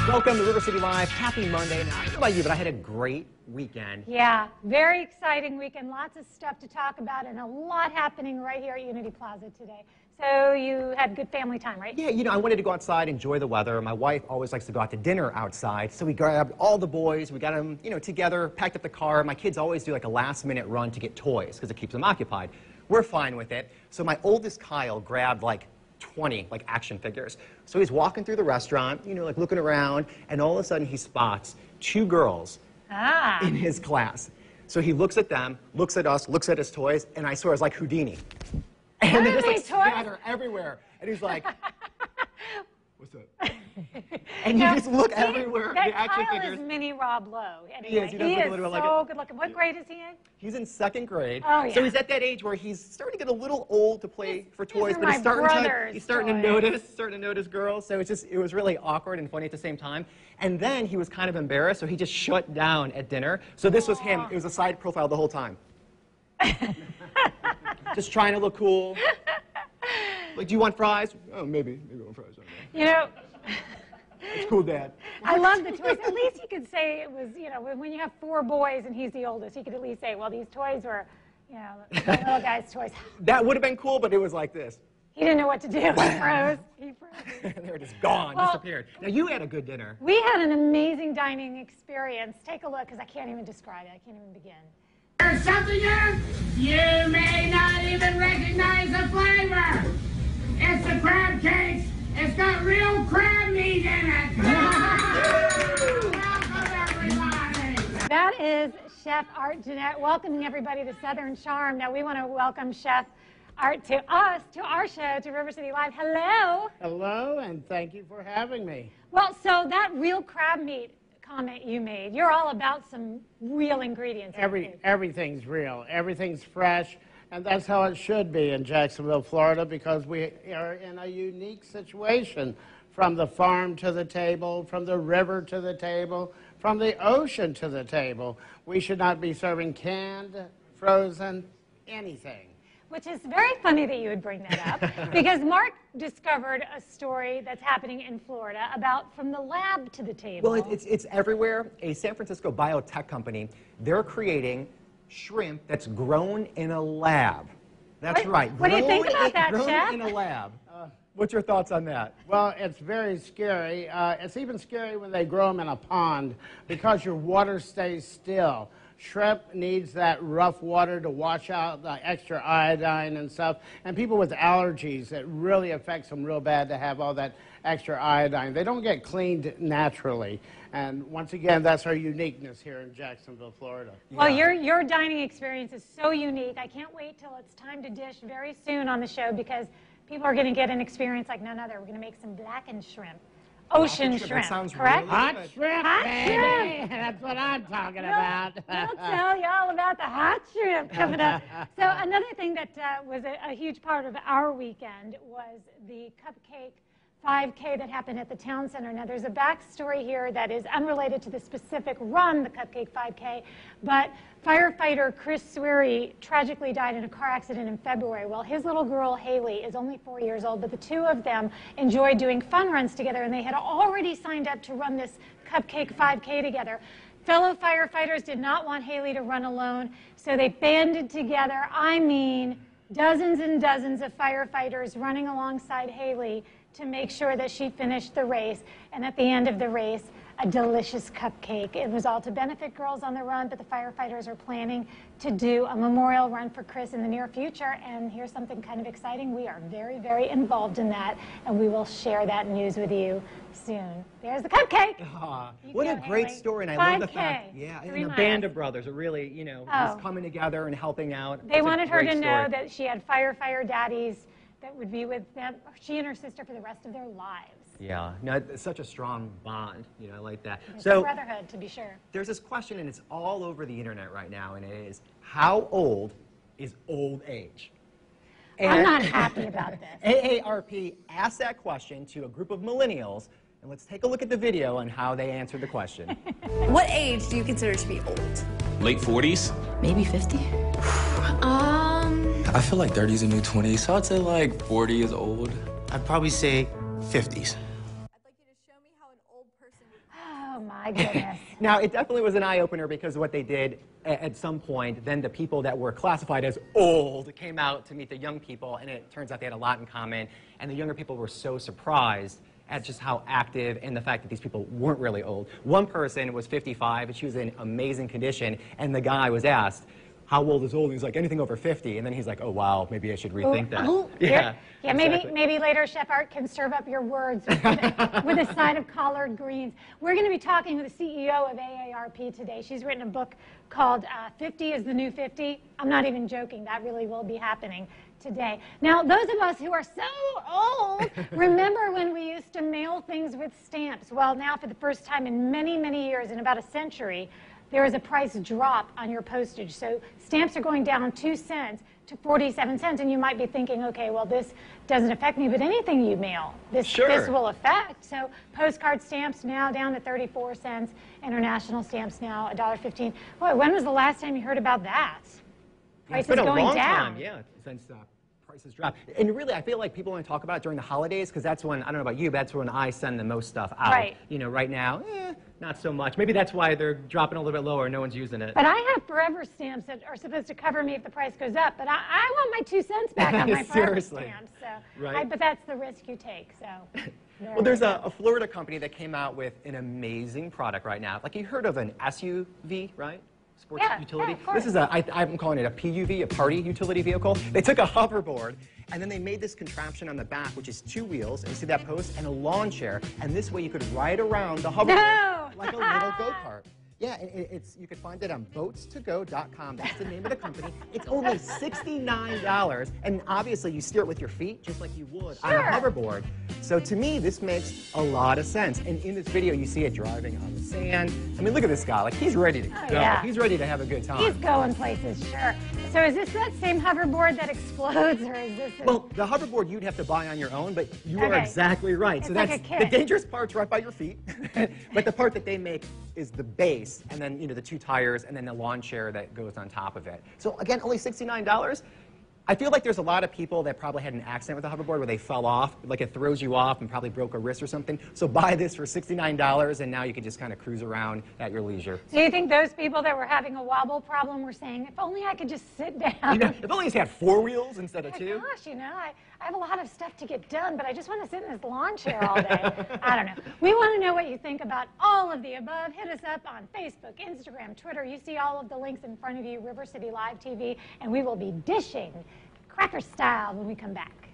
Welcome to River City Live. Happy Monday. Now, I don't know about you, but I had a great weekend. Yeah, very exciting weekend. Lots of stuff to talk about and a lot happening right here at Unity Plaza today. So you had good family time, right? Yeah, you know, I wanted to go outside, enjoy the weather. My wife always likes to go out to dinner outside, so we grabbed all the boys, we got them, you know, together, packed up the car. My kids always do like a last-minute run to get toys because it keeps them occupied. We're fine with it. So my oldest Kyle grabbed like 20 like action figures. So he's walking through the restaurant, you know, like looking around, and all of a sudden he spots two girls in his class. So he looks at them, looks at us, looks at his toys, and I swear it's like Houdini. And they just like scatter everywhere. And he's like, what's up? And you just look everywhere. That the action Kyle figures. is mini Rob Lowe. Anyway. He is. He is so good looking. What grade is he in? He's in 2nd grade. Oh, yeah. So he's at that age where he's starting to get a little old to play for toys, are but he's my starting to notice girls. So it was really awkward and funny at the same time. And then he was kind of embarrassed, so he just shut down at dinner. So this was him. It was a side profile the whole time. Just trying to look cool. Like, do you want fries? Oh, maybe I want fries. You know, it's cool, Dad. I love the toys. At least he could say it was, you know, when you have 4 boys and he's the oldest, he could at least say, well, these toys were, you know, the little guy's toys. That would have been cool, but it was like this. He didn't know what to do. He froze. He froze. They were just gone, disappeared. Now, you had a good dinner. We had an amazing dining experience. Take a look, because I can't even describe it. I can't even begin. There's something here you may not even recognize the flavor. It's the crab cakes. It's got real crab meat in it. Welcome, everybody. That is Chef Art Jeanette welcoming everybody to Southern Charm. Now we want to welcome Chef Art to us, to our show, to River City Live. Hello. Hello, and thank you for having me. Well, so that real crab meat comment you made, you're all about some real ingredients. Everything's real. Everything's fresh. And that's how it should be in Jacksonville, Florida, because we are in a unique situation, from the farm to the table, from the river to the table, from the ocean to the table. We should not be serving canned, frozen, anything. Which is very funny that you would bring that up, because Mark discovered a story that's happening in Florida about from the lab to the table. Well, it's everywhere. A San Francisco biotech company, they're creating shrimp that's grown in a lab. That's right. What do you think about that, Chef? Chef? Grown in a lab. What's your thoughts on that? Well, it's very scary. It's even scary when they grow them in a pond, because your water stays still. Shrimp needs that rough water to wash out the extra iodine and stuff. And people with allergies, it really affects them real bad to have all that extra iodine. They don't get cleaned naturally. And once again, that's our uniqueness here in Jacksonville, Florida. Well, your dining experience is so unique. I can't wait till it's time to dish very soon on the show, because people are going to get an experience like none other. We're going to make some blackened shrimp. Ocean shrimp, that sounds correct? really Hot good. shrimp, Hot baby! shrimp. That's what I'm talking about. We'll tell you all about the hot shrimp coming up. So another thing that was a huge part of our weekend was the Cupcake 5K that happened at the Town Center. Now, there's a backstory here that is unrelated to the specific run, the Cupcake 5K, but firefighter Chris Sweary tragically died in a car accident in February. Well, his little girl, Haley, is only 4 years old, but the two of them enjoyed doing fun runs together, and they had already signed up to run this Cupcake 5K together. Fellow firefighters did not want Haley to run alone, so they banded together, I mean, dozens and dozens of firefighters running alongside Haley to make sure that she finished the race. And at the end of the race, a delicious cupcake. It was all to benefit girls on the run, but the firefighters are planning to do a memorial run for Chris in the near future. And here's something kind of exciting. We are very, very involved in that, and we will share that news with you soon. There's the cupcake. What a great story, and I love the fact, 5K, yeah, 3 and the band of brothers are really, you know, just coming together and helping out. They It's a wanted her great to know story. that she had firefighter daddies that would be with them, she and her sister, for the rest of their lives. Yeah, no, it's such a strong bond. You know, I like that. It's a So brotherhood, to be sure. there's this question, and it's all over the internet right now, and it is, how old is old age? I'm not happy about this. AARP asked that question to a group of millennials, and let's take a look at the video on how they answered the question. What age do you consider to be old? Late 40s? Maybe 50? I feel like 30 is a new 20, so I'd say like 40 is old. I'd probably say 50s. I'd like you to show me how an old Oh, my goodness. Now, it definitely was an eye-opener because what they did at some point, then the people that were classified as old came out to meet the young people, and it turns out they had a lot in common. And the younger people were so surprised at just how active and the fact that these people weren't really old. One person was 55, and she was in amazing condition, and the guy was asked, how old is old? He was like, anything over 50. And then he's like, oh, wow, maybe I should rethink that. Yeah, exactly. maybe later Chef Art can serve up your words with a side of collard greens. We're going to be talking with the CEO of AARP today. She's written a book called 50 is the New 50. I'm not even joking. That really will be happening today. Now, those of us who are so old remember when we used to mail things with stamps. Well, now for the first time in many, many years, in about a century, there is a price drop on your postage. So stamps are going down 2 cents to 47 cents. And you might be thinking, okay, well, this doesn't affect me, but anything you mail, this will affect. So postcard stamps now down to 34 cents. International stamps now $1.15. Boy, when was the last time you heard about that? Prices it's been a going long down. time, yeah, since prices drop. And really, I feel like people want to talk about it during the holidays because that's when, I don't know about you, but that's when I send the most stuff out. Right. You know, right now, not so much. Maybe that's why they're dropping a little bit lower. No one's using it. But I have forever stamps that are supposed to cover me if the price goes up. But I want my 2 cents back on my forever stamps. So, right. but that's the risk you take. So. Well, there's a Florida company that came out with an amazing product right now. Like, you heard of an SUV, right? Sports utility. Yeah, this is I'm calling it a PUV, a party utility vehicle. They took a hoverboard and then they made this contraption on the back, which is 2 wheels, and you see that post, and a lawn chair. And this way you could ride around the hoverboard like a little go-kart. Yeah, and you can find it on boats2go.com. That's the name of the company. It's only $69, and obviously you steer it with your feet just like you would on a hoverboard. So to me, this makes a lot of sense. And in this video, you see it driving on the sand. I mean, look at this guy. Like, he's ready to go. Yeah. He's ready to have a good time. He's going places, sure. So is this that same hoverboard that explodes, or is this? Well, the hoverboard you'd have to buy on your own, but you are exactly right. It's so like that's a kit. the dangerous part's right by your feet, but the part that they make is the base, and then the 2 tires, and then the lawn chair that goes on top of it. So again, only $69. I feel like there's a lot of people that probably had an accident with a hoverboard where they fell off, like it throws you off and probably broke a wrist or something. So buy this for $69, and now you can just kind of cruise around at your leisure. Do you think those people that were having a wobble problem were saying, if only I could just sit down? If only it's had 4 wheels instead of 2. Gosh, I have a lot of stuff to get done, but I just want to sit in this lawn chair all day. I don't know. We want to know what you think about all of the above. Hit us up on Facebook, Instagram, Twitter. You see all of the links in front of you, River City Live TV, and we will be dishing cracker style when we come back.